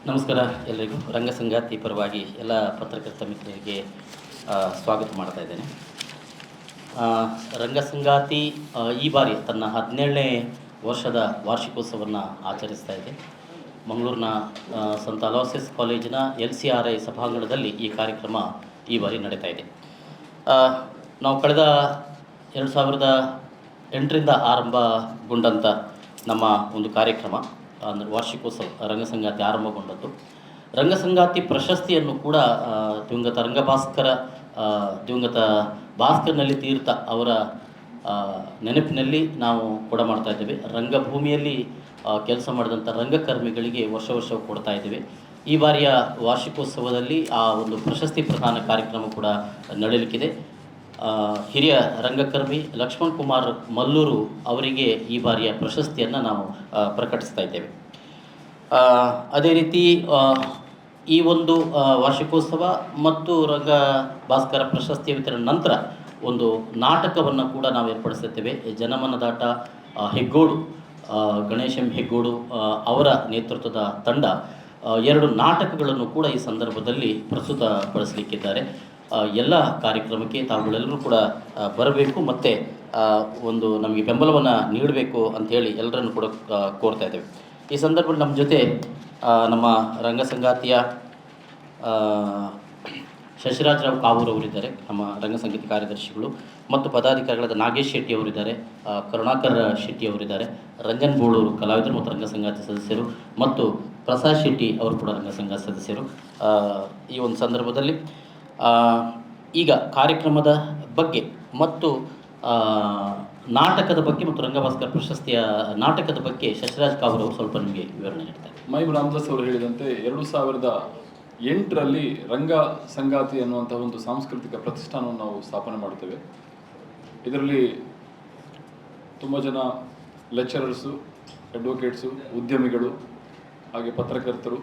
ನಮಸ್ಕಾರ ಎಲ್ಲರಿಗೂ. ರಂಗಸಂಗಾತಿ ಪರವಾಗಿ ಎಲ್ಲ ಪತ್ರಕರ್ತ ಮಿತ್ರರಿಗೆ ಸ್ವಾಗತ ಮಾಡ್ತಾ ಇದ್ದೇನೆ. ರಂಗಸಂಗಾತಿ ಈ ಬಾರಿ ತನ್ನ 17ನೇ ವರ್ಷದ ವಾರ್ಷಿಕೋತ್ಸವವನ್ನು ಆಚರಿಸ್ತಾ ಇದೆ. ಮಂಗಳೂರಿನ ಸಂತ ಅಲೋಸಿಸ್ ಕಾಲೇಜಿನ LCRI ಸಭಾಂಗಣದಲ್ಲಿ ಈ ಕಾರ್ಯಕ್ರಮ ಈ ಬಾರಿ ನಡೀತಾ ಇದೆ. ನಾವು ಕಳೆದ 2008ರಿಂದ ಆರಂಭಗೊಂಡಂಥ ನಮ್ಮ ಒಂದು ಕಾರ್ಯಕ್ರಮ ಅಂದರೆ ವಾರ್ಷಿಕೋತ್ಸವ ರಂಗಸಂಗಾತಿ ಆರಂಭಗೊಂಡದ್ದು. ರಂಗಸಂಗಾತಿ ಪ್ರಶಸ್ತಿಯನ್ನು ಕೂಡ ದಿವಂಗತ ಭಾಸ್ಕರ್ನಲ್ಲಿ ತೀರ್ಥ ಅವರ ನೆನಪಿನಲ್ಲಿ ನಾವು ಕೂಡ ಮಾಡ್ತಾ ಇದ್ದೇವೆ. ರಂಗಭೂಮಿಯಲ್ಲಿ ಕೆಲಸ ಮಾಡಿದಂಥ ರಂಗಕರ್ಮಿಗಳಿಗೆ ವರ್ಷವೂ ಕೊಡ್ತಾ ಇದ್ದೇವೆ. ಈ ಬಾರಿಯ ವಾರ್ಷಿಕೋತ್ಸವದಲ್ಲಿ ಆ ಒಂದು ಪ್ರಶಸ್ತಿ ಪ್ರದಾನ ಕಾರ್ಯಕ್ರಮ ಕೂಡ ನಡೆಯಲಿಕ್ಕಿದೆ. ಹಿರಿಯ ರಂಗಕರ್ಮಿ ಲಕ್ಷ್ಮಣ್ ಕುಮಾರ್ ಮಲ್ಲೂರು ಅವರಿಗೆ ಈ ಬಾರಿಯ ಪ್ರಶಸ್ತಿಯನ್ನು ನಾವು ಪ್ರಕಟಿಸ್ತಾ ಇದ್ದೇವೆ. ಅದೇ ರೀತಿ ಈ ಒಂದು ವಾರ್ಷಿಕೋತ್ಸವ ಮತ್ತು ರಂಗ ಭಾಸ್ಕರ ಪ್ರಶಸ್ತಿಯ ವಿತರಣೆ ನಂತರ ಒಂದು ನಾಟಕವನ್ನು ಕೂಡ ನಾವು ಏರ್ಪಡಿಸುತ್ತೇವೆ. ಜನಮನದಾಟ ಹೆಗ್ಗೋಡು, ಗಣೇಶ್ ಎಂ ಹೆಗ್ಗೋಡು ಅವರ ನೇತೃತ್ವದ ತಂಡ 2 ನಾಟಕಗಳನ್ನು ಕೂಡ ಈ ಸಂದರ್ಭದಲ್ಲಿ ಪ್ರಸ್ತುತಪಡಿಸಲಿಕ್ಕಿದ್ದಾರೆ. ಎಲ್ಲ ಕಾರ್ಯಕ್ರಮಕ್ಕೆ ತಾವುಗಳೆಲ್ಲರೂ ಕೂಡ ಬರಬೇಕು ಮತ್ತು ಒಂದು ನಮಗೆ ಬೆಂಬಲವನ್ನು ನೀಡಬೇಕು ಅಂಥೇಳಿ ಎಲ್ಲರನ್ನು ಕೂಡ ಕೋರ್ತಾ ಇದ್ದೇವೆ. ಈ ಸಂದರ್ಭದಲ್ಲಿ ನಮ್ಮ ಜೊತೆ ನಮ್ಮ ರಂಗಸಂಗಾತಿಯ ಶಶಿರಾಜರಾವ್ ಕಾವೂರ್ ಅವರಿದ್ದಾರೆ, ನಮ್ಮ ರಂಗಸಂಗೀತ ಕಾರ್ಯದರ್ಶಿಗಳು, ಮತ್ತು ಪದಾಧಿಕಾರಿಗಳಾದ ನಾಗೇಶ್ ಶೆಟ್ಟಿ ಅವರಿದ್ದಾರೆ, ಕರುಣಾಕರ್ ಶೆಟ್ಟಿ ಅವರಿದ್ದಾರೆ, ರಂಜನ್ ಬೋಳೂರು ಕಲಾವಿದರು ಮತ್ತು ರಂಗಸಂಗಾತಿ ಸದಸ್ಯರು, ಮತ್ತು ಪ್ರಸಾದ್ ಶೆಟ್ಟಿ ಅವರು ಕೂಡ ರಂಗಸಂಗಾತಿ ಸದಸ್ಯರು. ಈ ಒಂದು ಸಂದರ್ಭದಲ್ಲಿ ಈಗ ಕಾರ್ಯಕ್ರಮದ ಬಗ್ಗೆ ಮತ್ತು ನಾಟಕದ ಬಗ್ಗೆ ಮತ್ತು ರಂಗಭಾಸ್ಕರ್ ಪ್ರಶಸ್ತಿಯ ನಾಟಕದ ಬಗ್ಗೆ ಶಶಿರಾಜ್ ಕಾವೂರ್ ಅವರು ಸ್ವಲ್ಪ ನಿಮಗೆ ವಿವರಣೆ ನೀಡ್ತಾರೆ. ಮೈಮ್ ರಾಮದಾಸ್ ಅವರು ಹೇಳಿದಂತೆ 2008ರಲ್ಲಿ ರಂಗ ಸಂಗಾತಿ ಅನ್ನುವಂಥ ಒಂದು ಸಾಂಸ್ಕೃತಿಕ ಪ್ರತಿಷ್ಠಾನವನ್ನು ನಾವು ಸ್ಥಾಪನೆ ಮಾಡ್ತೇವೆ. ಇದರಲ್ಲಿ ತುಂಬ ಜನ ಲೆಕ್ಚರರ್ಸು, ಅಡ್ವೊಕೇಟ್ಸು, ಉದ್ಯಮಿಗಳು, ಹಾಗೆ ಪತ್ರಕರ್ತರು,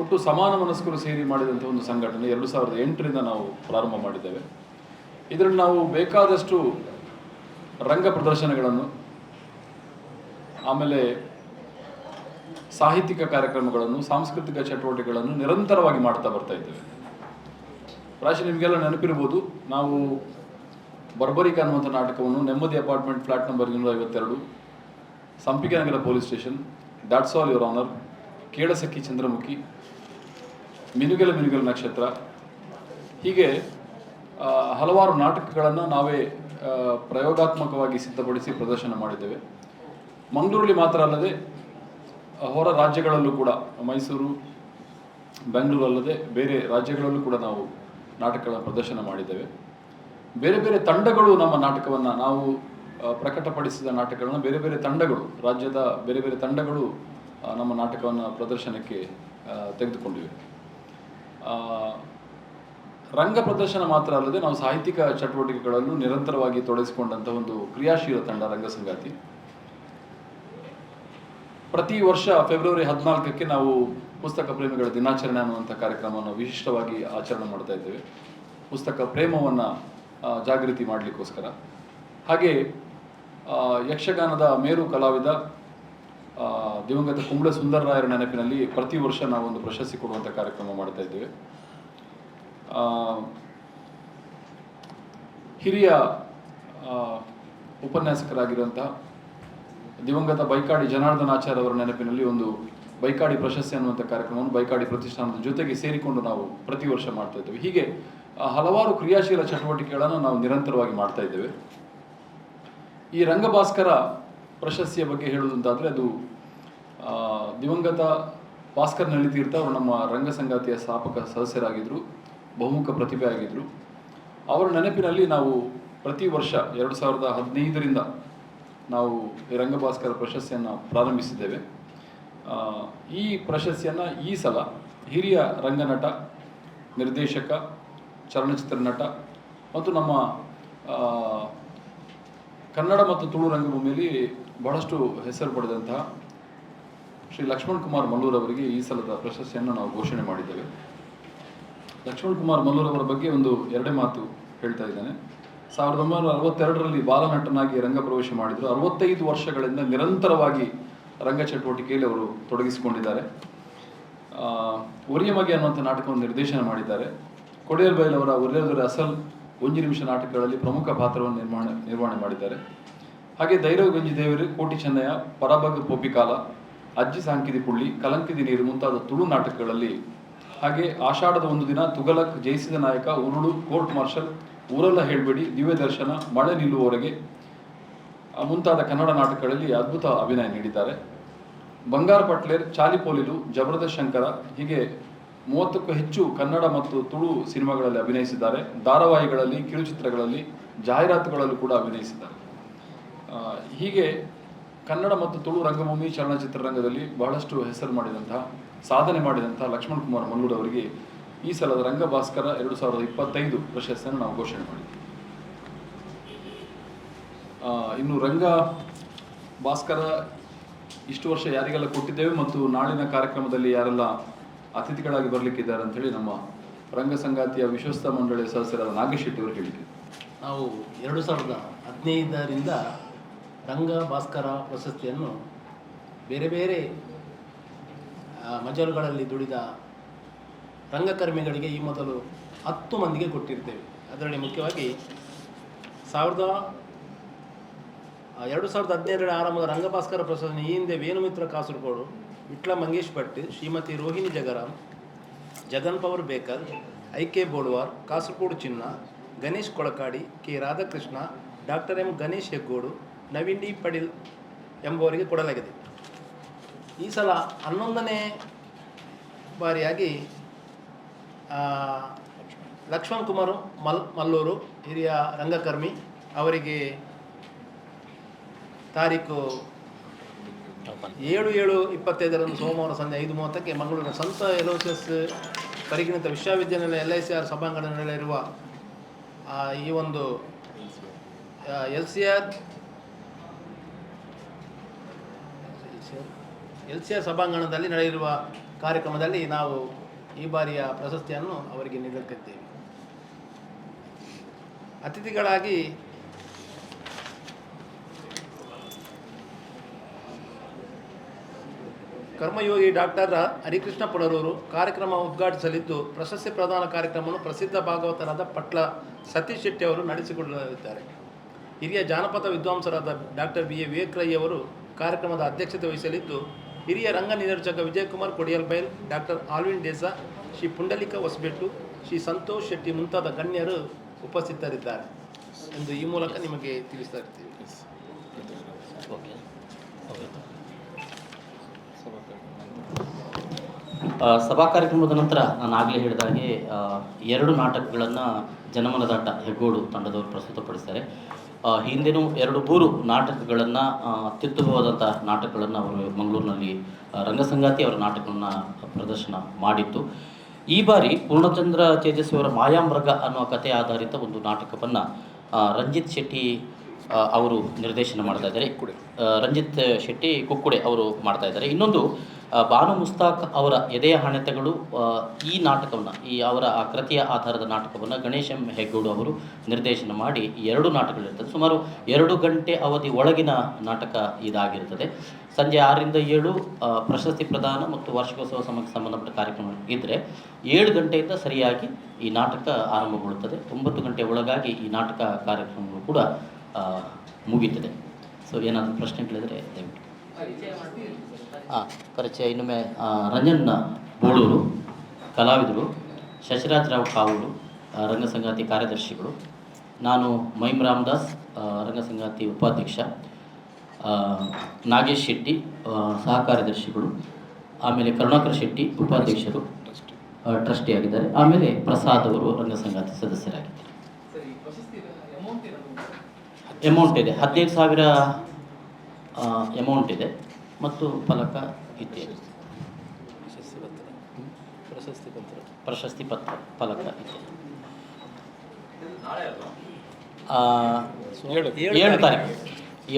ಒಟ್ಟು ಸಮಾನ ಮನಸ್ಕರು ಸೇರಿ ಮಾಡಿದಂಥ ಒಂದು ಸಂಘಟನೆ 2008ರಿಂದ ನಾವು ಪ್ರಾರಂಭ ಮಾಡಿದ್ದೇವೆ. ಇದರಲ್ಲಿ ನಾವು ಬೇಕಾದಷ್ಟು ರಂಗ ಪ್ರದರ್ಶನಗಳನ್ನು, ಆಮೇಲೆ ಸಾಹಿತ್ಯಿಕ ಕಾರ್ಯಕ್ರಮಗಳನ್ನು, ಸಾಂಸ್ಕೃತಿಕ ಚಟುವಟಿಕೆಗಳನ್ನು ನಿರಂತರವಾಗಿ ಮಾಡ್ತಾ ಬರ್ತಾ ಇದ್ದೇವೆ. ಪ್ರಾಯಶಃ ನಿಮಗೆಲ್ಲ ನೆನಪಿರ್ಬೋದು, ನಾವು ಬರ್ಬರಿಕ ಅನ್ನುವಂಥ ನಾಟಕವನ್ನು ನೆಮ್ಮದಿ apartment flat number 252, Sampige Nagara police station, that's all your honour, ಕೇಳಸಕ್ಕಿ ಚಂದ್ರಮುಖಿ, ಮಿನುಗೆಲ ನಕ್ಷತ್ರ, ಹೀಗೆ ಹಲವಾರು ನಾಟಕಗಳನ್ನು ನಾವೇ ಪ್ರಯೋಗಾತ್ಮಕವಾಗಿ ಸಿದ್ಧಪಡಿಸಿ ಪ್ರದರ್ಶನ ಮಾಡಿದ್ದೇವೆ. ಮಂಗಳೂರಲ್ಲಿ ಮಾತ್ರ ಅಲ್ಲದೆ ಹೊರ ರಾಜ್ಯಗಳಲ್ಲೂ ಕೂಡ, ಮೈಸೂರು, ಬೆಂಗಳೂರು ಅಲ್ಲದೆ ಬೇರೆ ರಾಜ್ಯಗಳಲ್ಲೂ ಕೂಡ ನಾವು ನಾಟಕಗಳ ಪ್ರದರ್ಶನ ಮಾಡಿದ್ದೇವೆ. ಬೇರೆ ಬೇರೆ ತಂಡಗಳು ನಮ್ಮ ನಾಟಕವನ್ನು, ನಾವು ಪ್ರಕಟಪಡಿಸಿದ ನಾಟಕಗಳನ್ನು ಬೇರೆ ಬೇರೆ ತಂಡಗಳು, ರಾಜ್ಯದ ಬೇರೆ ಬೇರೆ ತಂಡಗಳು ನಮ್ಮ ನಾಟಕವನ್ನು ಪ್ರದರ್ಶನಕ್ಕೆ ತೆಗೆದುಕೊಂಡಿವೆ. ರಂಗ ಪ್ರದರ್ಶನ ಮಾತ್ರ ಅಲ್ಲದೆ ನಾವು ಸಾಹಿತ್ಯಿಕ ಚಟುವಟಿಕೆಗಳಲ್ಲೂ ನಿರಂತರವಾಗಿ ತೊಡಗಿಸಿಕೊಂಡಂಥ ಒಂದು ಕ್ರಿಯಾಶೀಲ ತಂಡ ರಂಗಸಂಗಾತಿ. ಪ್ರತಿ ವರ್ಷ ಫೆಬ್ರವರಿ 14ಕ್ಕೆ ನಾವು ಪುಸ್ತಕ ಪ್ರೇಮಿಗಳ ದಿನಾಚರಣೆ ಅನ್ನುವಂಥ ಕಾರ್ಯಕ್ರಮವನ್ನು ವಿಶಿಷ್ಟವಾಗಿ ಆಚರಣೆ ಮಾಡ್ತಾ ಇದ್ದೇವೆ, ಪುಸ್ತಕ ಪ್ರೇಮವನ್ನು ಜಾಗೃತಿ ಮಾಡಲಿಕ್ಕೋಸ್ಕರ. ಹಾಗೆ ಯಕ್ಷಗಾನದ ಮೇರು ಕಲಾವಿದ ದಿವಂಗತ ಕುಂಬ್ಳೆ ಸುಂದರರಾಯರ ನೆನಪಿನಲ್ಲಿ ಪ್ರತಿ ವರ್ಷ ನಾವೊಂದು ಪ್ರಶಸ್ತಿ ಕೊಡುವಂಥ ಕಾರ್ಯಕ್ರಮ ಮಾಡ್ತಾ ಇದ್ದೇವೆ. ಹಿರಿಯ ಉಪನ್ಯಾಸಕರಾಗಿರುವಂತಹ ದಿವಂಗತ ಬೈಕಾಡಿ ಜನಾರ್ದನಾಚಾರ್ಯ ಅವರ ನೆನಪಿನಲ್ಲಿ ಒಂದು ಬೈಕಾಡಿ ಪ್ರಶಸ್ತಿ ಅನ್ನುವಂಥ ಕಾರ್ಯಕ್ರಮವನ್ನು ಬೈಕಾಡಿ ಪ್ರತಿಷ್ಠಾನದ ಜೊತೆಗೆ ಸೇರಿಕೊಂಡು ನಾವು ಪ್ರತಿ ವರ್ಷ ಮಾಡ್ತಾ ಇದ್ದೇವೆ. ಹೀಗೆ ಹಲವಾರು ಕ್ರಿಯಾಶೀಲ ಚಟುವಟಿಕೆಗಳನ್ನು ನಾವು ನಿರಂತರವಾಗಿ ಮಾಡ್ತಾ ಇದ್ದೇವೆ. ಈ ರಂಗಭಾಸ್ಕರ ಪ್ರಶಸ್ತಿಯ ಬಗ್ಗೆ ಹೇಳುವುದಂತಾದರೆ, ಅದು ದಿವಂಗತ ಭಾಸ್ಕರ್ ನಳಿತೀರ್ಥ ಅವರು ನಮ್ಮ ರಂಗಸಂಗಾತಿಯ ಸ್ಥಾಪಕ ಸದಸ್ಯರಾಗಿದ್ದರು, ಬಹುಮುಖ ಪ್ರತಿಭೆ ಆಗಿದ್ದರು. ಅವರ ನೆನಪಿನಲ್ಲಿ ನಾವು ಪ್ರತಿ ವರ್ಷ 2015ರಿಂದ ನಾವು ಈ ರಂಗಭಾಸ್ಕರ ಪ್ರಶಸ್ತಿಯನ್ನು ಪ್ರಾರಂಭಿಸಿದ್ದೇವೆ. ಈ ಪ್ರಶಸ್ತಿಯನ್ನು ಈ ಸಲ ಹಿರಿಯ ರಂಗನಟ, ನಿರ್ದೇಶಕ, ಚಲನಚಿತ್ರ ನಟ ಮತ್ತು ನಮ್ಮ ಕನ್ನಡ ಮತ್ತು ತುಳು ರಂಗಭೂಮಿಯಲ್ಲಿ ಬಹಳಷ್ಟು ಹೆಸರು ಪಡೆದಂತಹ ಶ್ರೀ ಲಕ್ಷ್ಮಣ್ ಕುಮಾರ್ ಮಲ್ಲೂರ್ ಅವರಿಗೆ ಈ ಸಲದ ಪ್ರಶಸ್ತಿಯನ್ನು ನಾವು ಘೋಷಣೆ ಮಾಡಿದ್ದೇವೆ. ಲಕ್ಷ್ಮಣ್ ಕುಮಾರ್ ಮಲ್ಲೂರ್ ಅವರ ಬಗ್ಗೆ ಒಂದು 2 ಮಾತು ಹೇಳ್ತಾ ಇದ್ದೇನೆ. 1962ರಲ್ಲಿ ಬಾಲನಟನಾಗಿ ರಂಗ ಪ್ರವೇಶ ಮಾಡಿದರು. 65 ವರ್ಷಗಳಿಂದ ನಿರಂತರವಾಗಿ ರಂಗ ಚಟುವಟಿಕೆಯಲ್ಲಿ ಅವರು ತೊಡಗಿಸಿಕೊಂಡಿದ್ದಾರೆ. ಒರಿಯಮಗೆ ಅನ್ನುವಂಥ ನಾಟಕವನ್ನು ನಿರ್ದೇಶನ ಮಾಡಿದ್ದಾರೆ. ಕೊಡಿಯಲ್ ಬೈಲ್ ಅವರ ಒರಿಯಲ್ದೊರೆ ಅಸಲ್ 1 ನಿಮಿಷ ನಾಟಕಗಳಲ್ಲಿ ಪ್ರಮುಖ ಪಾತ್ರವನ್ನು ನಿರ್ವಹಣೆ ಮಾಡಿದ್ದಾರೆ. ಹಾಗೆ ಧೈರ್ಯ ಗಂಜಿ ದೇವರು, ಕೋಟಿ ಚೆನ್ನಯ್ಯ, ಪರಬಗ್ ಪೋಪಿಕಾಲ, ಅಜ್ಜಿ ಸಾಂಕಿದಿ ಪುಳ್ಳಿ, ಕಲಂಕಿದಿ ನೀರು ಮುಂತಾದ ತುಳು ನಾಟಕಗಳಲ್ಲಿ, ಹಾಗೆ ಆಷಾಢದ ಒಂದು ದಿನ, ತುಗಲಕ್, ಜಯಿಸಿದ ನಾಯಕ, ಉರುಳು, ಕೋರ್ಟ್ ಮಾರ್ಷಲ್, ಊರೆಲ್ಲ ಹೇಳ್ಬೇಡಿ, ದಿವ್ಯ ದರ್ಶನ, ಮಳೆ ನಿಲ್ಲುವವರೆಗೆ ಮುಂತಾದ ಕನ್ನಡ ನಾಟಕಗಳಲ್ಲಿ ಅದ್ಭುತ ಅಭಿನಯ ನೀಡಿದ್ದಾರೆ. ಬಂಗಾರ ಪಟ್ಲೇರ್, ಚಾಲಿಪೋಲಿಲು, ಜಬರ್ದಸ್ತ್ ಶಂಕರ ಹೀಗೆ 30ಕ್ಕೂ ಹೆಚ್ಚು ಕನ್ನಡ ಮತ್ತು ತುಳು ಸಿನಿಮಾಗಳಲ್ಲಿ ಅಭಿನಯಿಸಿದ್ದಾರೆ. ಧಾರಾವಾಹಿಗಳಲ್ಲಿ, ಕಿರುಚಿತ್ರಗಳಲ್ಲಿ, ಜಾಹೀರಾತುಗಳಲ್ಲೂ ಕೂಡ ಅಭಿನಯಿಸಿದ್ದಾರೆ. ಹೀಗೆ ಕನ್ನಡ ಮತ್ತು ತುಳು ರಂಗಭೂಮಿ ಚಲನಚಿತ್ರರಂಗದಲ್ಲಿ ಬಹಳಷ್ಟು ಹೆಸರು ಮಾಡಿದಂತಹ, ಸಾಧನೆ ಮಾಡಿದಂತಹ ಲಕ್ಷ್ಮಣ್ ಕುಮಾರ್ ಮಂಗಳೂರು ಅವರಿಗೆ ಈ ಸಲದ ರಂಗ ಭಾಸ್ಕರ 2025 ಪ್ರಶಸ್ತಿಯನ್ನು ನಾವು ಘೋಷಣೆ ಮಾಡಿದ್ದೀವಿ. ಇನ್ನು ರಂಗ ಭಾಸ್ಕರ ಇಷ್ಟು ವರ್ಷ ಯಾರಿಗೆಲ್ಲ ಕೊಟ್ಟಿದ್ದೇವೆ ಮತ್ತು ನಾಳಿನ ಕಾರ್ಯಕ್ರಮದಲ್ಲಿ ಯಾರೆಲ್ಲ ಅತಿಥಿಗಳಾಗಿ ಬರಲಿಕ್ಕಿದ್ದಾರೆ ಅಂತ ಹೇಳಿ ನಮ್ಮ ರಂಗ ಸಂಗಾತಿಯ ವಿಶ್ವಸ್ತ ಮಂಡಳಿಯ ಸದಸ್ಯರಾದ ನಾಗೇಶ್ ಶೆಟ್ಟಿ ಅವರು ಹೇಳಿದರು. ನಾವು 2015ರಿಂದ ರಂಗ ಭಾಸ್ಕರ ಪ್ರಶಸ್ತಿಯನ್ನು ಬೇರೆ ಬೇರೆ ಮಜಲುಗಳಲ್ಲಿ ದುಡಿದ ರಂಗಕರ್ಮಿಗಳಿಗೆ ಈ ಮೊದಲು 10 ಮಂದಿಗೆ ಕೊಟ್ಟಿರ್ತೇವೆ. ಅದರಲ್ಲಿ ಮುಖ್ಯವಾಗಿ 2017 ಆರಂಭದ ರಂಗಭಾಸ್ಕರ ಪ್ರಶಸ್ತಿ ಈ ಹಿಂದೆ Venumitra Kasaragod, Vitla Mangesh Bhat, Shrimati Rohini Jagaram, Jagan Pawar Bekar, IK Bolwar, Kasaragod Chinna, Ganesh Kolakadi, K Radhakrishna, doctor M Ganesh Heggodu, Naveen D Padil ಎಂಬುವರಿಗೆ ಕೊಡಲಾಗಿದೆ. ಈ ಸಲ 11ನೇ ಬಾರಿಯಾಗಿ ಲಕ್ಷ್ಮಣ್ ಕುಮಾರ್ ಮಲ್ಲೂರು ಹಿರಿಯ ರಂಗಕರ್ಮಿ ಅವರಿಗೆ ತಾರೀಕು 7/7/25 ಸೋಮವಾರ ಸಂಜೆ 5:30ಕ್ಕೆ ಮಂಗಳೂರಿನ ಸಂತ ಎಲೋಸಿಯಸ್ ಪರಿಗಣಿತ ವಿಶ್ವವಿದ್ಯಾನಿಲಯ LICR ಸಭಾಂಗಣ ನಡೆಯಲಿರುವ ಈ ಒಂದು LCR ಸಭಾಂಗಣದಲ್ಲಿ ನಡೆಯಿರುವ ಕಾರ್ಯಕ್ರಮದಲ್ಲಿ ನಾವು ಈ ಬಾರಿಯ ಪ್ರಶಸ್ತಿಯನ್ನು ಅವರಿಗೆ ನೀಡಲಿದ್ದೇವೆ. ಅತಿಥಿಗಳಾಗಿ ಕರ್ಮಯೋಗಿ ಡಾಕ್ಟರ್ ಹರಿಕೃಷ್ಣ ಪುಡರೂರು ಕಾರ್ಯಕ್ರಮ ಉದ್ಘಾಟಿಸಲಿದ್ದು, ಪ್ರಶಸ್ತಿ ಪ್ರದಾನ ಕಾರ್ಯಕ್ರಮವನ್ನು ಪ್ರಸಿದ್ಧ ಭಾಗವತರಾದ ಪಟ್ಲ ಸತೀಶ್ ಶೆಟ್ಟಿ ಅವರು ನಡೆಸಿಕೊಳ್ಳಲಿದ್ದಾರೆ. ಹಿರಿಯ ಜಾನಪದ ವಿದ್ವಾಂಸರಾದ ಡಾಕ್ಟರ್ BA ವಿವೇಕ್ ಅವರು ಕಾರ್ಯಕ್ರಮದ ಅಧ್ಯಕ್ಷತೆ ವಹಿಸಲಿದ್ದು, ಹಿರಿಯ ರಂಗ ನಿರ್ದೇಶಕ ವಿಜಯಕುಮಾರ್ ಕೊಡಿಯಲ್ ಬೈಲ್, ಡಾಕ್ಟರ್ ಆಲ್ವಿನ್ ಡೇಸಾ, ಶ್ರೀ ಪುಂಡಲಿಕ ಹೊಸಬೆಟ್ಟು, ಶ್ರೀ ಸಂತೋಷ್ ಶೆಟ್ಟಿ ಮುಂತಾದ ಗಣ್ಯರು ಉಪಸ್ಥಿತರಿದ್ದಾರೆ ಎಂದು ಈ ಮೂಲಕ ನಿಮಗೆ ತಿಳಿಸ್ತಾ ಇರ್ತೀವಿ. ಸಭಾ ಕಾರ್ಯಕ್ರಮದ ನಂತರ ನಾನು ಆಗಲೇ ಹೇಳಿದಾಗೆ 2 ನಾಟಕಗಳನ್ನು ಜನಮನದಾಟ ಹೆಗ್ಗೋಡು ತಂಡದವರು ಪ್ರಸ್ತುತಪಡಿಸ್ತಾರೆ. ಹಿಂದೆನೂ 2-3 ನಾಟಕಗಳನ್ನು ಅತ್ಯುತ್ತಮವಾದಂಥ ನಾಟಕಗಳನ್ನು ಅವರು ಮಂಗಳೂರಿನಲ್ಲಿ ರಂಗಸಂಗಾತಿ ಅವರ ನಾಟಕವನ್ನು ಪ್ರದರ್ಶನ ಮಾಡಿತ್ತು. ಈ ಬಾರಿ ಪೂರ್ಣಚಂದ್ರ ತೇಜಸ್ವಿ ಅವರ ಮಾಯಾಮೃಗ ಅನ್ನುವ ಕಥೆ ಆಧಾರಿತ ಒಂದು ನಾಟಕವನ್ನು ರಂಜಿತ್ ಶೆಟ್ಟಿ ಅವರು ನಿರ್ದೇಶನ ಮಾಡ್ತಾ ಇದ್ದಾರೆ. ರಂಜಿತ್ ಶೆಟ್ಟಿ ಕುಕ್ಕುಡೆ ಅವರು ಮಾಡ್ತಾ ಇದ್ದಾರೆ. ಇನ್ನೊಂದು ಬಾನು ಮುಸ್ತಾಕ್ ಅವರ ಎದೆಯ ಹಣತೆಗಳು ಈ ನಾಟಕವನ್ನು, ಈ ಅವರ ಆ ಕೃತಿಯ ಆಧಾರದ ನಾಟಕವನ್ನು ಗಣೇಶ್ ಎಂ ಹೆಗ್ಗೋಡು ಅವರು ನಿರ್ದೇಶನ ಮಾಡಿ 2 ನಾಟಕಗಳಿರ್ತದೆ. ಸುಮಾರು 2 ಗಂಟೆ ಅವಧಿ ಒಳಗಿನ ನಾಟಕ ಇದಾಗಿರ್ತದೆ. ಸಂಜೆ 6ರಿಂದ 7 ಪ್ರಶಸ್ತಿ ಪ್ರದಾನ ಮತ್ತು ವಾರ್ಷಿಕೋತ್ಸವ ಸಂಬಂಧಪಟ್ಟ ಕಾರ್ಯಕ್ರಮ ಇದ್ದರೆ 7 ಗಂಟೆಯಿಂದ ಸರಿಯಾಗಿ ಈ ನಾಟಕ ಆರಂಭಗೊಳ್ಳುತ್ತದೆ. 9 ಗಂಟೆ ಒಳಗಾಗಿ ಈ ನಾಟಕ ಕಾರ್ಯಕ್ರಮಗಳು ಕೂಡ ಮುಗೀತದೆ. ಸೊ ಏನಾದರೂ ಪ್ರಶ್ನೆಗಳಿದ್ರೆ ದಯವಿಟ್ಟು. ಪರಿಚಯ ಇನ್ನೊಮ್ಮೆ ರಂಜನ್ ಬೋಳೂರು ಕಲಾವಿದರು, ಶಶಿರಾಜ್ ರಾವ್ ಕಾವೂರು ರಂಗಸಂಗಾತಿ ಕಾರ್ಯದರ್ಶಿಗಳು, ನಾನು ಮೈಮ್ ರಾಮದಾಸ್ ರಂಗಸಂಗಾತಿ ಉಪಾಧ್ಯಕ್ಷ, ನಾಗೇಶ್ ಶೆಟ್ಟಿ ಸಹ ಕಾರ್ಯದರ್ಶಿಗಳು, ಆಮೇಲೆ ಕರುಣಾಕರ್ ಶೆಟ್ಟಿ ಉಪಾಧ್ಯಕ್ಷರು ಟ್ರಸ್ಟಿ ಆಗಿದ್ದಾರೆ, ಆಮೇಲೆ ಪ್ರಸಾದ್ ಅವರು ರಂಗಸಂಗಾತಿ ಸದಸ್ಯರಾಗಿದ್ದಾರೆ. ಅಮೌಂಟ್ ಇದೆ 15,000 ಅಮೌಂಟ್ ಇದೆ ಮತ್ತು ಫಲಕ ಇತ್ಯಾದಿ ಪ್ರಶಸ್ತಿ ಪತ್ರ ಫಲಕ ಇತ್ಯಾದಿ. 7 ತಾರೀಕು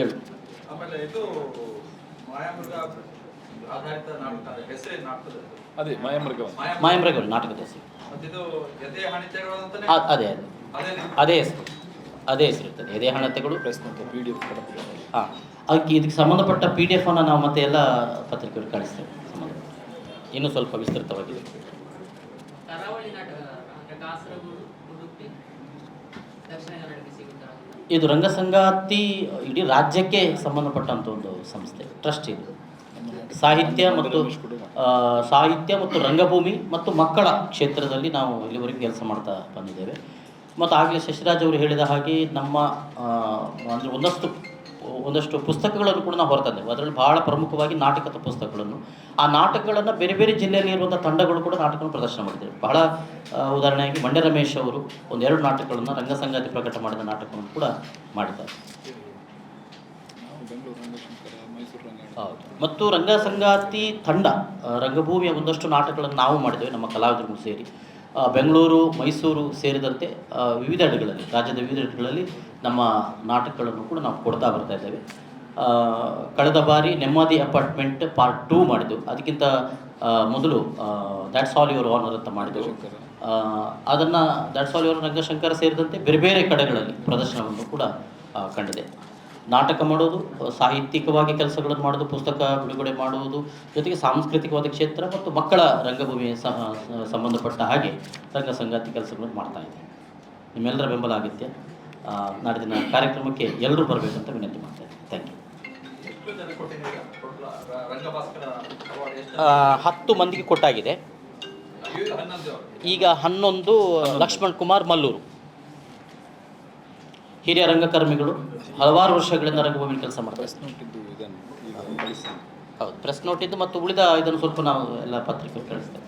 7. ಅದೇ ಮಾಯಾಮೃಗ ನಾಟಕದ ಹೆಸರು. ಅದೇ ಹೆಸರು, ಅದೇ ಹೆಸರಿರ್ತದೆ. ಎದೆ ಹಣತೆಗಳು PDF. ಹಾಂ, ಅದಕ್ಕೆ ಇದಕ್ಕೆ ಸಂಬಂಧಪಟ್ಟ PDF ಅನ್ನು ನಾವು ಮತ್ತೆ ಎಲ್ಲ ಪತ್ರಿಕೆಗಳು ಕಳಿಸ್ತೇವೆ ಸಂಬಂಧಪಟ್ಟ. ಇನ್ನೂ ಸ್ವಲ್ಪ ವಿಸ್ತೃತವಾಗಿದೆ. ಕರಾವಳಿ ನಾಟಕ ಅಂದರೆ ಕಾಸರಗೋಡು, ಉಡುಪಿ, ದಕ್ಷಿಣ ಕನ್ನಡಕ್ಕೆ ಸಿಗುತ್ತಾ? ಇದು ರಂಗಸಂಗಾತಿ ಇಡೀ ರಾಜ್ಯಕ್ಕೆ ಸಂಬಂಧಪಟ್ಟಂಥ ಒಂದು ಸಂಸ್ಥೆ, ಟ್ರಸ್ಟ್ ಇದು. ಸಾಹಿತ್ಯ ಮತ್ತು ರಂಗಭೂಮಿ ಮತ್ತು ಮಕ್ಕಳ ಕ್ಷೇತ್ರದಲ್ಲಿ ನಾವು ಇಲ್ಲಿವರೆಗೂ ಕೆಲಸ ಮಾಡ್ತಾ ಬಂದಿದ್ದೇವೆ. ಮತ್ತು ಆಗಲೇ ಶಶಿರಾಜ್ ಅವರು ಹೇಳಿದ ಹಾಗೆ ನಮ್ಮ ಅಂದರೆ ಒಂದಷ್ಟು ಪುಸ್ತಕಗಳನ್ನು ಕೂಡ ನಾವು ಹೊರತಂದೆವು. ಅದರಲ್ಲಿ ಬಹಳ ಪ್ರಮುಖವಾಗಿ ನಾಟಕದ ಪುಸ್ತಕಗಳನ್ನು, ಆ ನಾಟಕಗಳನ್ನು ಬೇರೆ ಬೇರೆ ಜಿಲ್ಲೆಯಲ್ಲಿ ಇರುವಂಥ ತಂಡಗಳು ಕೂಡ ನಾಟಕವನ್ನು ಪ್ರದರ್ಶನ ಮಾಡಿದ್ದೇವೆ. ಬಹಳ ಉದಾಹರಣೆಯಾಗಿ ಮಂಡ್ಯ ರಮೇಶ್ ಅವರು 1-2 ನಾಟಕಗಳನ್ನು ರಂಗಸಂಗಾತಿ ಪ್ರಕಟ ಮಾಡಿದ ನಾಟಕವನ್ನು ಕೂಡ ಮಾಡಿದ್ದಾರೆ. ಹೌದು. ಮತ್ತು ರಂಗಸಂಗಾತಿ ತಂಡ ರಂಗಭೂಮಿಯ ಒಂದಷ್ಟು ನಾಟಕಗಳನ್ನು ನಾವು ಮಾಡಿದ್ದೇವೆ ನಮ್ಮ ಕಲಾವಿದರು ಸೇರಿ. ಬೆಂಗಳೂರು, ಮೈಸೂರು ಸೇರಿದಂತೆ ವಿವಿಧ ಅಡಿಗಳಲ್ಲಿ, ರಾಜ್ಯದ ವಿವಿಧ ಅಡಿಗಳಲ್ಲಿ ನಮ್ಮ ನಾಟಕಗಳನ್ನು ಕೂಡ ನಾವು ಕೊಡ್ತಾ ಬರ್ತಾ ಇದ್ದೇವೆ. ಕಳೆದ ಬಾರಿ ನೆಮ್ಮದಿ ಅಪಾರ್ಟ್ಮೆಂಟ್ ಪಾರ್ಟ್ 2 ಮಾಡಿದ್ದೆವು. ಅದಕ್ಕಿಂತ ಮೊದಲು ದ್ಯಾಟ್ಸ್ ಆಲ್ ಯುವರ್ ಆನರ್ ಅಂತ ಮಾಡಿದೆವು. ಅದನ್ನು ದ್ಯಾಟ್ಸ್ ಆಲ್ ಯುವರ್ ರಂಗಶಂಕರ ಸೇರಿದಂತೆ ಬೇರೆ ಬೇರೆ ಕಡೆಗಳಲ್ಲಿ ಪ್ರದರ್ಶನವನ್ನು ಕೂಡ ಕಂಡಿದೆ. ನಾಟಕ ಮಾಡೋದು, ಸಾಹಿತ್ಯಿಕವಾಗಿ ಕೆಲಸಗಳನ್ನು ಮಾಡೋದು, ಪುಸ್ತಕ ಬಿಡುಗಡೆ ಮಾಡುವುದು, ಜೊತೆಗೆ ಸಾಂಸ್ಕೃತಿಕವಾದ ಕ್ಷೇತ್ರ ಮತ್ತು ಮಕ್ಕಳ ರಂಗಭೂಮಿಗೆ ಸಂಬಂಧಪಟ್ಟ ಹಾಗೆ ರಂಗಸಂಗಾತಿ ಕೆಲಸಗಳನ್ನು ಮಾಡ್ತಾ ಇದ್ದೀವಿ. ನಿಮ್ಮೆಲ್ಲರ ಬೆಂಬಲ ಅಗತ್ಯ. ನಾಡಿನ ಕಾರ್ಯಕ್ರಮಕ್ಕೆ ಎಲ್ಲರೂ ಬರಬೇಕಂತ ವಿನಂತಿ ಮಾಡ್ತಾ ಇದ್ದೀನಿ. Thank you. 10 ಮಂದಿಗೆ ಕೊಟ್ಟಾಗಿದೆ. ಈಗ 11 ಲಕ್ಷ್ಮಣ್ ಕುಮಾರ್ ಮಲ್ಲೂರು, ಹಿರಿಯ ರಂಗಕರ್ಮಿಗಳು, ಹಲವಾರು ವರ್ಷಗಳಿಂದ ರಂಗಭೂಮಿ ಕೆಲಸ ಮಾಡ್ತಾರೆ. ಹೌದು, ಪ್ರೆಸ್ ನೋಟ್ ಇದ್ದು ಮತ್ತು ಉಳಿದ ಇದನ್ನು ಸ್ವಲ್ಪ ನಾವು ಎಲ್ಲ ಪತ್ರಿಕೆ ಕಳಿಸ್ತೇವೆ.